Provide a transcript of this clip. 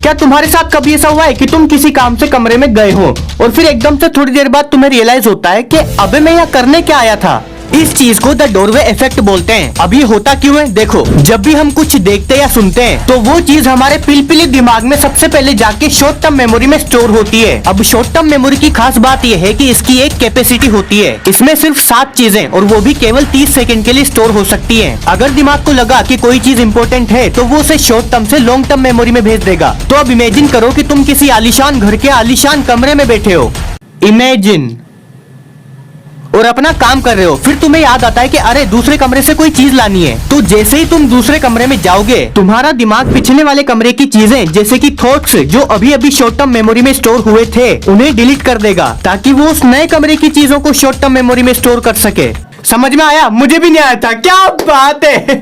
क्या तुम्हारे साथ कभी ऐसा हुआ है कि तुम किसी काम से कमरे में गए हो और फिर एकदम से थोड़ी देर बाद तुम्हें रियलाइज होता है कि अबे मैं यहाँ करने क्या आया था? इस चीज को द डोरवे इफेक्ट बोलते हैं। अब ये होता क्यों है? देखो, जब भी हम कुछ देखते या सुनते हैं तो वो चीज हमारे पिलपिली दिमाग में सबसे पहले जाके शॉर्ट टर्म मेमोरी में स्टोर होती है। अब शॉर्ट टर्म मेमोरी की खास बात यह है कि इसकी एक कैपेसिटी होती है। इसमें सिर्फ 7 चीजें और वो भी केवल 30 सेकंड के लिए स्टोर हो सकती है। अगर दिमाग को लगा कि कोई चीज इंपॉर्टेंट है तो वो उसे शॉर्ट टर्म से लॉन्ग टर्म मेमोरी में भेज देगा। तो अब इमेजिन करो कि तुम किसी आलीशान घर के आलीशान कमरे में बैठे हो, इमेजिन, और अपना काम कर रहे हो। फिर तुम्हें याद आता है कि अरे दूसरे कमरे से कोई चीज लानी है। तो जैसे ही तुम दूसरे कमरे में जाओगे, तुम्हारा दिमाग पिछले वाले कमरे की चीजें जैसे कि थॉट्स जो अभी अभी शॉर्ट टर्म मेमोरी में स्टोर हुए थे उन्हें डिलीट कर देगा, ताकि वो उस नए कमरे की चीजों को शॉर्ट टर्म मेमोरी में स्टोर कर सके। समझ में आया? मुझे भी नहीं आया था। क्या बात है।